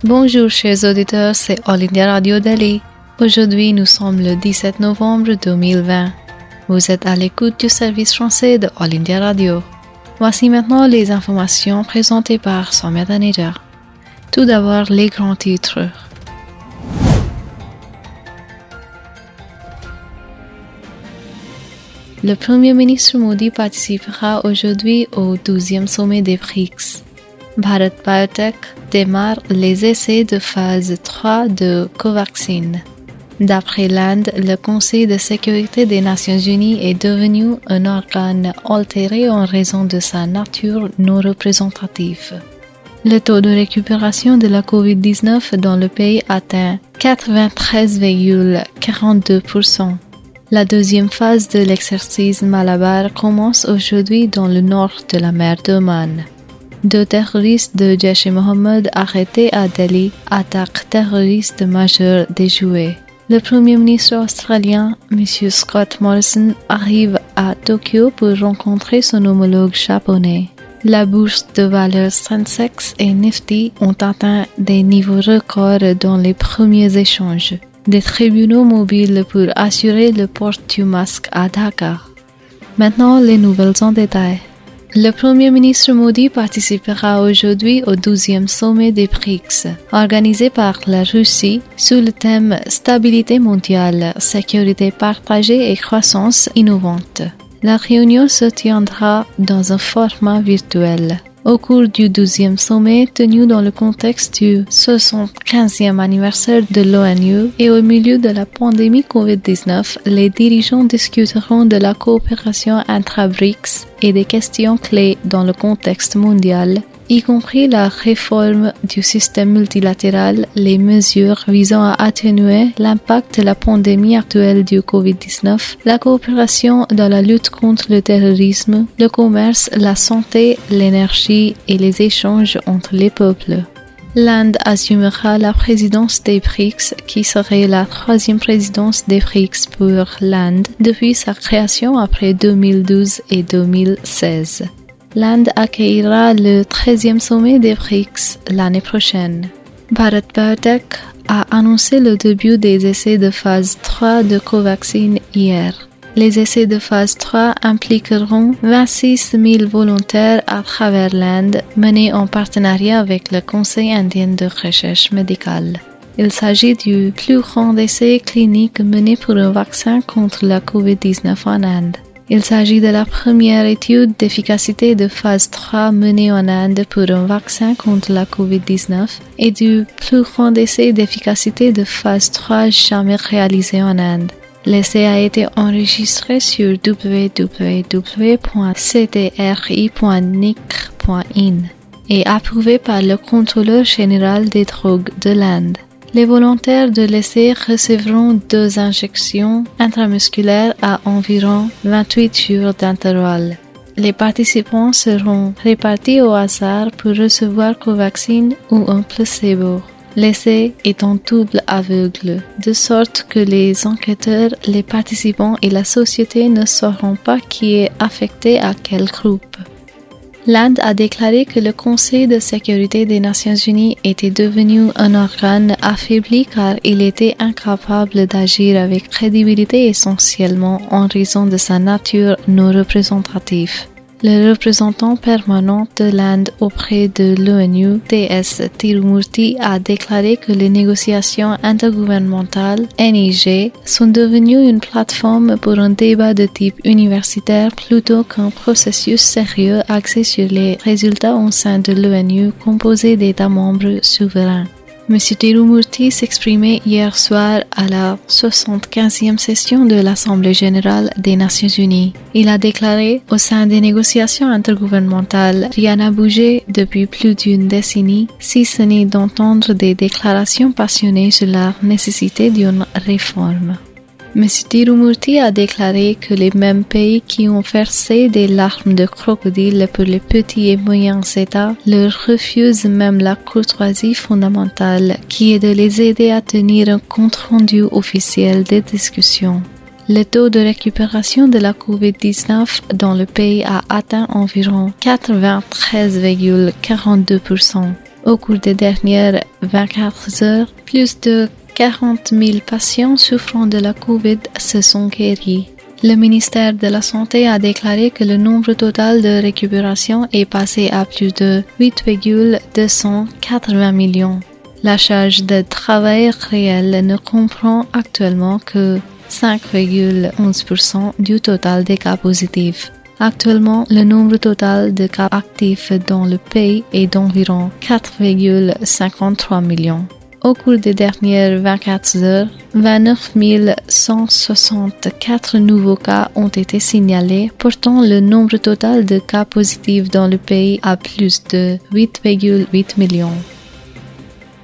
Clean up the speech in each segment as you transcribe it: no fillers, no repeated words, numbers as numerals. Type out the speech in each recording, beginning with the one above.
Bonjour chers auditeurs, c'est All India Radio Delhi. Aujourd'hui, nous sommes le 17 novembre 2020. Vous êtes à l'écoute du service français de All India Radio. Voici maintenant les informations présentées par Soumya Taneja. Tout d'abord, les grands titres. Le Premier ministre Modi participera aujourd'hui au 12e sommet des BRICS. Bharat Biotech démarre les essais de phase 3 de Covaxin. D'après l'Inde, le Conseil de sécurité des Nations Unies est devenu un organe altéré en raison de sa nature non représentative. Le taux de récupération de la COVID-19 dans le pays atteint 93,42%. La deuxième phase de l'exercice Malabar commence aujourd'hui dans le nord de la mer d'Oman. 2 terroristes de Jaish-e-Mohammed arrêtés à Delhi, attaque terroriste majeure déjouée. Le Premier ministre australien, M. Scott Morrison, arrive à Tokyo pour rencontrer son homologue japonais. La bourse de valeurs Sensex et Nifty ont atteint des niveaux records dans les premiers échanges. Des tribunaux mobiles pour assurer le port du masque à Dhaka. Maintenant, les nouvelles en détail. Le Premier ministre Modi participera aujourd'hui au 12e sommet des BRICS, organisé par la Russie sous le thème Stabilité mondiale, sécurité partagée et croissance innovante. La réunion se tiendra dans un format virtuel. Au cours du 12e sommet tenu dans le contexte du 75e anniversaire de l'ONU et au milieu de la pandémie COVID-19, les dirigeants discuteront de la coopération intra-BRICS et des questions clés dans le contexte mondial, y compris la réforme du système multilatéral, les mesures visant à atténuer l'impact de la pandémie actuelle du COVID-19, la coopération dans la lutte contre le terrorisme, le commerce, la santé, l'énergie et les échanges entre les peuples. L'Inde assumera la présidence des BRICS, qui serait la 3e présidence des BRICS pour l'Inde depuis sa création après 2012 et 2016. L'Inde accueillera le 13e sommet des BRICS l'année prochaine. Bharat Biotech a annoncé le début des essais de phase 3 de Covaxin hier. Les essais de phase 3 impliqueront 26 000 volontaires à travers l'Inde, menés en partenariat avec le Conseil indien de recherche médicale. Il s'agit du plus grand essai clinique mené pour un vaccin contre la COVID-19 en Inde. Il s'agit de la première étude d'efficacité de phase 3 menée en Inde pour un vaccin contre la COVID-19 et du plus grand essai d'efficacité de phase 3 jamais réalisé en Inde. L'essai a été enregistré sur www.ctri.nic.in et approuvé par le contrôleur général des drogues de l'Inde. Les volontaires de l'essai recevront 2 injections intramusculaires à environ 28 jours d'intervalle. Les participants seront répartis au hasard pour recevoir Covaxin ou un placebo. L'essai est en double aveugle, de sorte que les enquêteurs, les participants et la société ne sauront pas qui est affecté à quel groupe. L'Inde a déclaré que le Conseil de sécurité des Nations Unies était devenu un organe affaibli car il était incapable d'agir avec crédibilité essentiellement en raison de sa nature non représentative. Le représentant permanent de l'Inde auprès de l'ONU, T.S. Tirumurti, a déclaré que les négociations intergouvernementales, NIG, sont devenues une plateforme pour un débat de type universitaire plutôt qu'un processus sérieux axé sur les résultats au sein de l'ONU composé d'États membres souverains. M. Tirumurti s'exprimait hier soir à la 75e session de l'Assemblée générale des Nations unies. Il a déclaré, au sein des négociations intergouvernementales, rien n'a bougé depuis plus d'une décennie, si ce n'est d'entendre des déclarations passionnées sur la nécessité d'une réforme. M. Tirumurti a déclaré que les mêmes pays qui ont versé des larmes de crocodile pour les petits et moyens États leur refusent même la courtoisie fondamentale qui est de les aider à tenir un compte-rendu officiel des discussions. Le taux de récupération de la COVID-19 dans le pays a atteint environ 93,42%. Au cours des dernières 24 heures, plus de 40 000 patients souffrant de la COVID se sont guéris. Le ministère de la Santé a déclaré que le nombre total de récupération est passé à plus de 8,280 millions. La charge de travail réel ne comprend actuellement que 5,11% du total des cas positifs. Actuellement, le nombre total de cas actifs dans le pays est d'environ 4,53 millions. Au cours des dernières 24 heures, 29 164 nouveaux cas ont été signalés, portant le nombre total de cas positifs dans le pays à plus de 8,8 millions.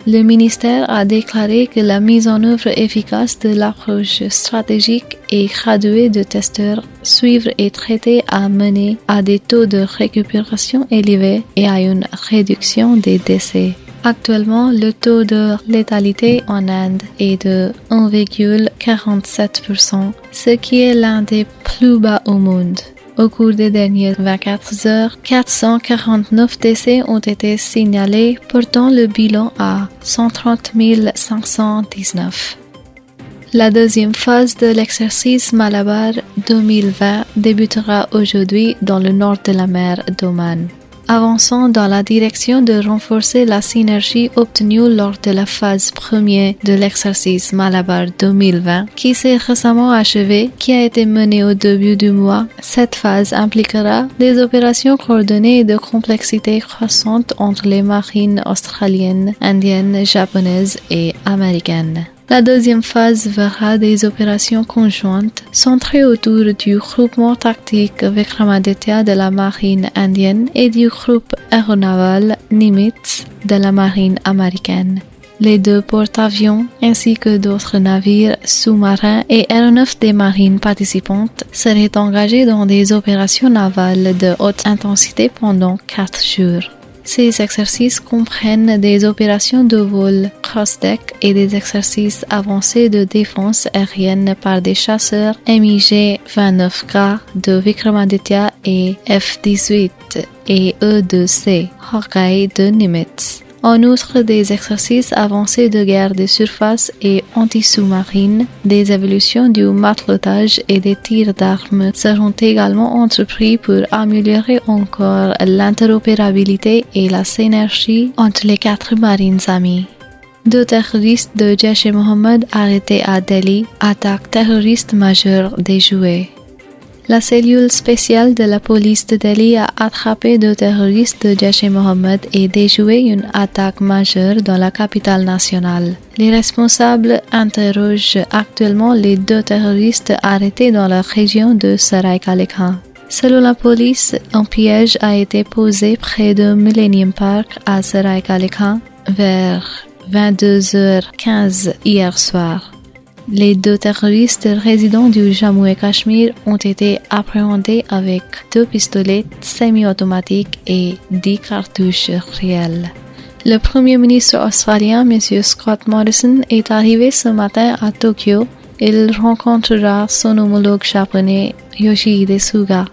Le ministère a déclaré que la mise en œuvre efficace de l'approche stratégique et graduée de testeurs, suivre et traiter a mené à des taux de récupération élevés et à une réduction des décès. Actuellement, le taux de létalité en Inde est de 1,47%, ce qui est l'un des plus bas au monde. Au cours des dernières 24 heures, 449 décès ont été signalés, portant le bilan à 130 519. La deuxième phase de l'exercice Malabar 2020 débutera aujourd'hui dans le nord de la mer d'Oman. Avançant dans la direction de renforcer la synergie obtenue lors de la phase première de l'exercice Malabar 2020, qui s'est récemment achevée, qui a été menée au début du mois. Cette phase impliquera des opérations coordonnées de complexité croissante entre les marines australiennes, indiennes, japonaises et américaines. La deuxième phase verra des opérations conjointes centrées autour du groupement tactique Vikramaditya de la marine indienne et du groupe aéronaval Nimitz de la marine américaine. Les deux porte-avions ainsi que d'autres navires, sous-marins et aéronefs des marines participantes seraient engagés dans des opérations navales de haute intensité pendant 4 jours. Ces exercices comprennent des opérations de vol cross-deck et des exercices avancés de défense aérienne par des chasseurs MiG-29K de Vikramaditya et F-18 et E-2C Hawkeye de Nimitz. En outre, des exercices avancés de guerre de surface et anti-sous-marine, des évolutions du matelotage et des tirs d'armes seront également entrepris pour améliorer encore l'interopérabilité et la synergie entre les 4 marines amies. 2 terroristes de Jaish-e-Mohammed arrêtés à Delhi, attaque terroriste majeure déjouée. La cellule spéciale de la police de Delhi a attrapé 2 terroristes de Jaish-e-Mohammed et déjoué une attaque majeure dans la capitale nationale. Les responsables interrogent actuellement les 2 terroristes arrêtés dans la région de Sarai Kale Khan. Selon la police, un piège a été posé près de Millennium Park à Sarai Kale Khan vers 22h15 hier soir. Les 2 terroristes résidents du Jammu et Cachemire ont été appréhendés avec 2 pistolets semi-automatiques et 10 cartouches réelles. Le Premier ministre australien, M. Scott Morrison, est arrivé ce matin à Tokyo. Il rencontrera son homologue japonais, Yoshihide Suga.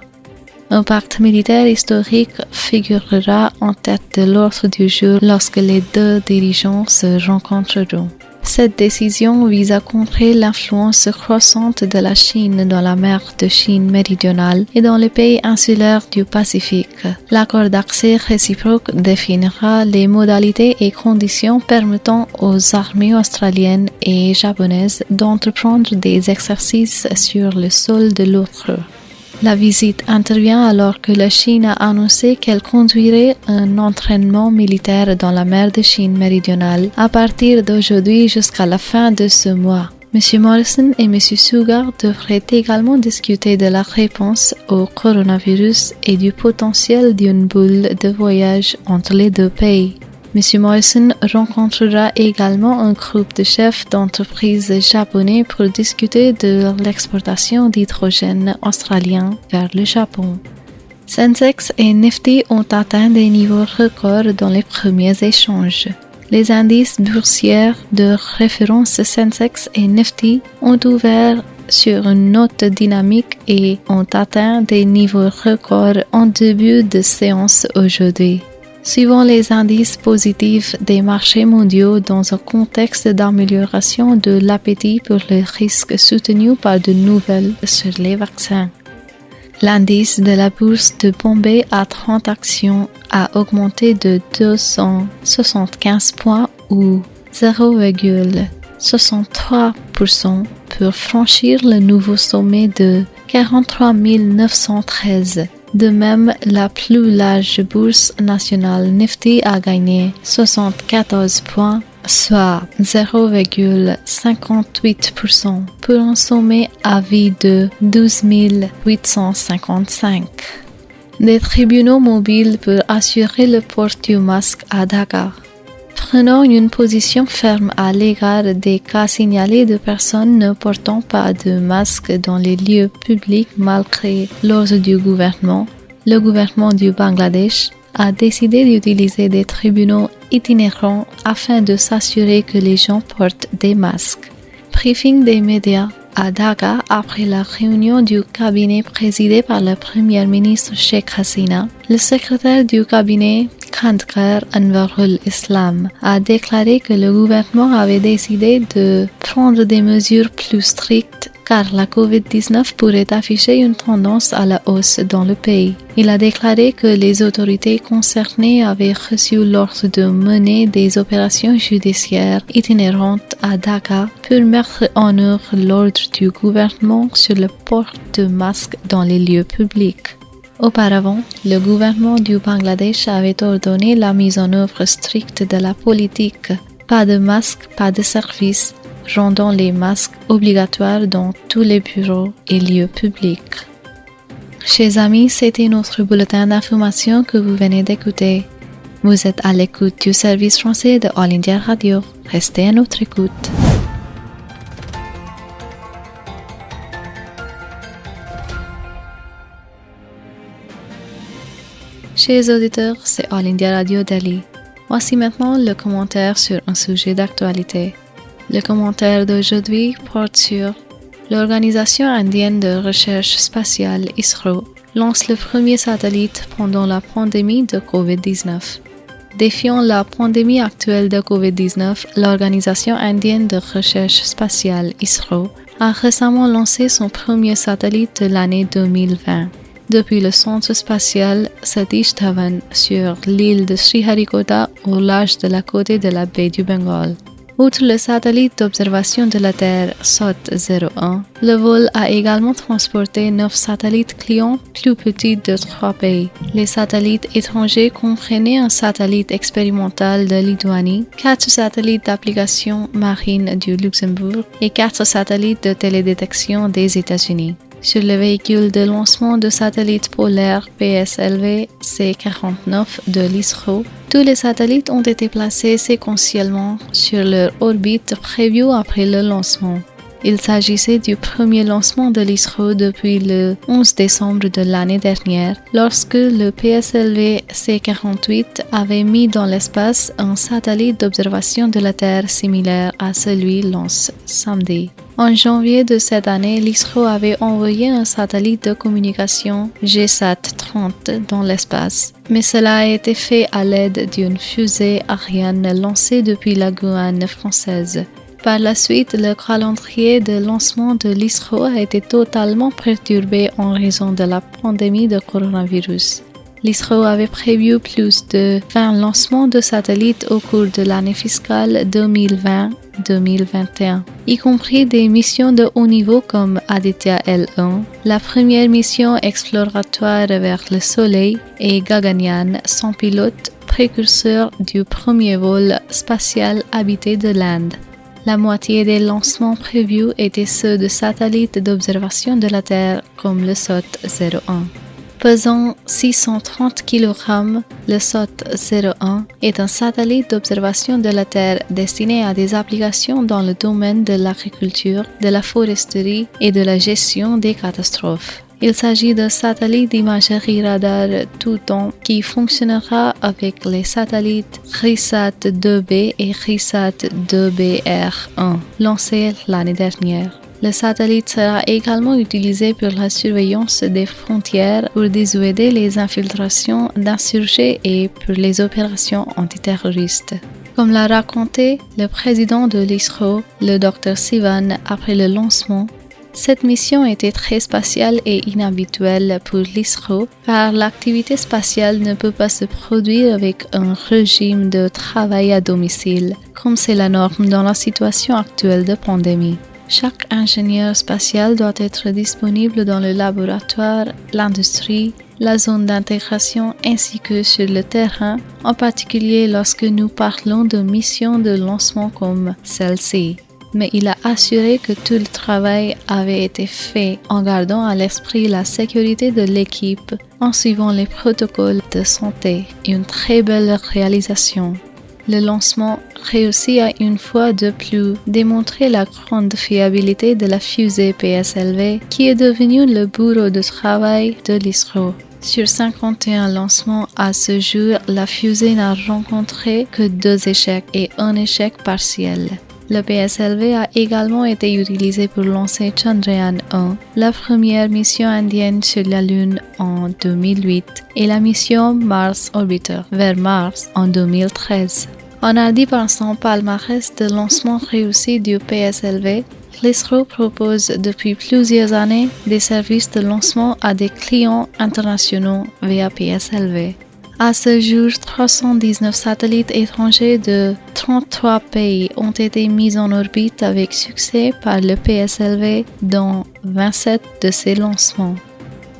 Un pacte militaire historique figurera en tête de l'ordre du jour lorsque les 2 dirigeants se rencontreront. Cette décision vise à contrer l'influence croissante de la Chine dans la mer de Chine méridionale et dans les pays insulaires du Pacifique. L'accord d'accès réciproque définira les modalités et conditions permettant aux armées australiennes et japonaises d'entreprendre des exercices sur le sol de l'autre. La visite intervient alors que la Chine a annoncé qu'elle conduirait un entraînement militaire dans la mer de Chine méridionale à partir d'aujourd'hui jusqu'à la fin de ce mois. M. Morrison et M. Suga devraient également discuter de la réponse au coronavirus et du potentiel d'une bulle de voyage entre les 2 pays. M. Morrison rencontrera également un groupe de chefs d'entreprise japonais pour discuter de l'exportation d'hydrogène australien vers le Japon. Sensex et Nifty ont atteint des niveaux records dans les premiers échanges. Les indices boursiers de référence Sensex et Nifty ont ouvert sur une note dynamique et ont atteint des niveaux records en début de séance aujourd'hui. Suivant les indices positifs des marchés mondiaux dans un contexte d'amélioration de l'appétit pour les risques soutenus par de nouvelles sur les vaccins. L'indice de la bourse de Bombay à 30 actions a augmenté de 275 points ou 0,63% pour franchir le nouveau sommet de 43 913. De même, la plus large bourse nationale Nifty a gagné 74 points, soit 0,58% pour un sommet à vie de 12 855. Des tribunaux mobiles pour assurer le port du masque à Dakar. Prenant une position ferme à l'égard des cas signalés de personnes ne portant pas de masque dans les lieux publics malgré l'ordre du gouvernement, le gouvernement du Bangladesh a décidé d'utiliser des tribunaux itinérants afin de s'assurer que les gens portent des masques. Briefing des médias à Dhaka après la réunion du cabinet présidé par le Premier ministre Sheikh Hasina, le secrétaire du cabinet Khandgar Anwarul Islam a déclaré que le gouvernement avait décidé de prendre des mesures plus strictes car la COVID-19 pourrait afficher une tendance à la hausse dans le pays. Il a déclaré que les autorités concernées avaient reçu l'ordre de mener des opérations judiciaires itinérantes à Dhaka pour mettre en œuvre l'ordre du gouvernement sur le port de masques dans les lieux publics. Auparavant, le gouvernement du Bangladesh avait ordonné la mise en œuvre stricte de la politique « pas de masque, pas de service », rendant les masques obligatoires dans tous les bureaux et lieux publics. Chers amis, c'était notre bulletin d'information que vous venez d'écouter. Vous êtes à l'écoute du service français de All India Radio. Restez à notre écoute. Chers auditeurs, c'est All India Radio Delhi. Voici maintenant le commentaire sur un sujet d'actualité. Le commentaire d'aujourd'hui porte sur l'Organisation indienne de recherche spatiale ISRO lance le premier satellite pendant la pandémie de COVID-19. Défiant la pandémie actuelle de COVID-19, l'Organisation indienne de recherche spatiale ISRO a récemment lancé son premier satellite de l'année 2020. Depuis le centre spatial Satish Dhawan sur l'île de Sriharikota au large de la côte de la baie du Bengale. Outre le satellite d'observation de la Terre SOT-01, le vol a également transporté 9 satellites clients plus petits de 3 pays. Les satellites étrangers comprenaient un satellite expérimental de Lituanie, 4 satellites d'application marine du Luxembourg et 4 satellites de télédétection des États-Unis. Sur le véhicule de lancement de satellites polaires PSLV C-49 de l'ISRO, tous les satellites ont été placés séquentiellement sur leur orbite prévue après le lancement. Il s'agissait du premier lancement de l'ISRO depuis le 11 décembre de l'année dernière, lorsque le PSLV C-48 avait mis dans l'espace un satellite d'observation de la Terre similaire à celui lancé samedi. En janvier de cette année, l'ISRO avait envoyé un satellite de communication GSAT-30 dans l'espace, mais cela a été fait à l'aide d'une fusée Ariane lancée depuis la Guyane française. Par la suite, le calendrier de lancement de l'ISRO a été totalement perturbé en raison de la pandémie de coronavirus. L'ISRO avait prévu plus de 20 lancements de satellites au cours de l'année fiscale 2020-2021, y compris des missions de haut niveau comme Aditya L1, la première mission exploratoire vers le Soleil, et Gaganyaan, son pilote, précurseur du premier vol spatial habité de l'Inde. La moitié des lancements prévus étaient ceux de satellites d'observation de la Terre comme le SOT-01. Pesant 630 kg, le SOT-01 est un satellite d'observation de la Terre destiné à des applications dans le domaine de l'agriculture, de la foresterie et de la gestion des catastrophes. Il s'agit d'un satellite d'imagerie radar tout temps qui fonctionnera avec les satellites RISAT-2B et RISAT-2BR1 lancés l'année dernière. Le satellite sera également utilisé pour la surveillance des frontières pour dissuader les infiltrations d'insurgés et pour les opérations antiterroristes. Comme l'a raconté le président de l'ISRO, le Dr Sivan, après le lancement, cette mission était très spatiale et inhabituelle pour l'ISRO car l'activité spatiale ne peut pas se produire avec un régime de travail à domicile, comme c'est la norme dans la situation actuelle de pandémie. Chaque ingénieur spatial doit être disponible dans le laboratoire, l'industrie, la zone d'intégration ainsi que sur le terrain, en particulier lorsque nous parlons de missions de lancement comme celle-ci. Mais il a assuré que tout le travail avait été fait en gardant à l'esprit la sécurité de l'équipe, en suivant les protocoles de santé. Une très belle réalisation. Le lancement réussit à une fois de plus démontrer la grande fiabilité de la fusée PSLV qui est devenue le bureau de travail de l'ISRO. Sur 51 lancements à ce jour, la fusée n'a rencontré que 2 échecs et un échec partiel. Le PSLV a également été utilisé pour lancer Chandrayaan-1, la première mission indienne sur la Lune en 2008, et la mission Mars Orbiter vers Mars en 2013. En hardi par son palmarès de lancement réussi du PSLV, l'ISRO propose depuis plusieurs années des services de lancement à des clients internationaux via PSLV. À ce jour, 319 satellites étrangers de 33 pays ont été mis en orbite avec succès par le PSLV dans 27 de ces lancements.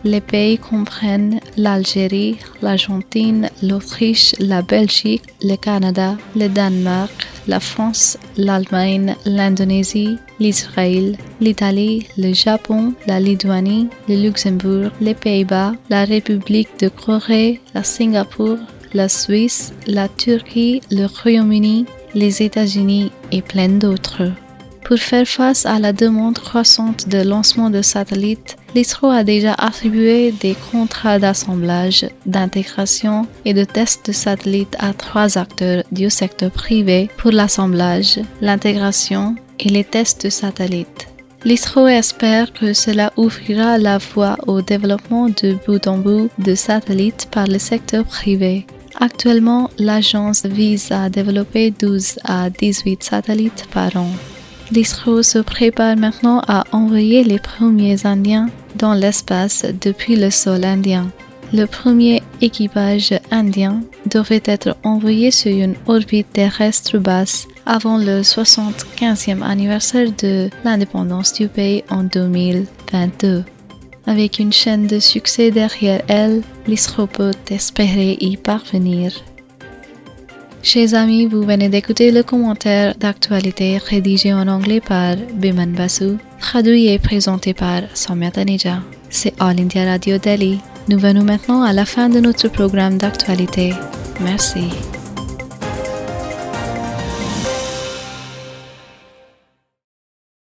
Les pays comprennent l'Algérie, l'Argentine, l'Autriche, la Belgique, le Canada, le Danemark, la France, l'Allemagne, l'Indonésie, l'Israël, l'Italie, le Japon, la Lituanie, le Luxembourg, les Pays-Bas, la République de Corée, la Singapour, la Suisse, la Turquie, le Royaume-Uni, les États-Unis et plein d'autres. Pour faire face à la demande croissante de lancement de satellites, l'ISRO a déjà attribué des contrats d'assemblage, d'intégration et de tests de satellites à 3 acteurs du secteur privé pour l'assemblage, l'intégration et les tests de satellites. L'ISRO espère que cela ouvrira la voie au développement de bout en bout de satellites par le secteur privé. Actuellement, l'agence vise à développer 12 à 18 satellites par an. L'ISRO se prépare maintenant à envoyer les premiers Indiens dans l'espace depuis le sol indien. Le premier équipage indien devrait être envoyé sur une orbite terrestre basse avant le 75e anniversaire de l'indépendance du pays en 2022. Avec une chaîne de succès derrière elle, l'ISRO peut espérer y parvenir. Chers amis, vous venez d'écouter le commentaire d'actualité rédigé en anglais par Biman Basu, traduit et présenté par Soumya Taneja. C'est All India Radio Delhi. Nous venons maintenant à la fin de notre programme d'actualité. Merci.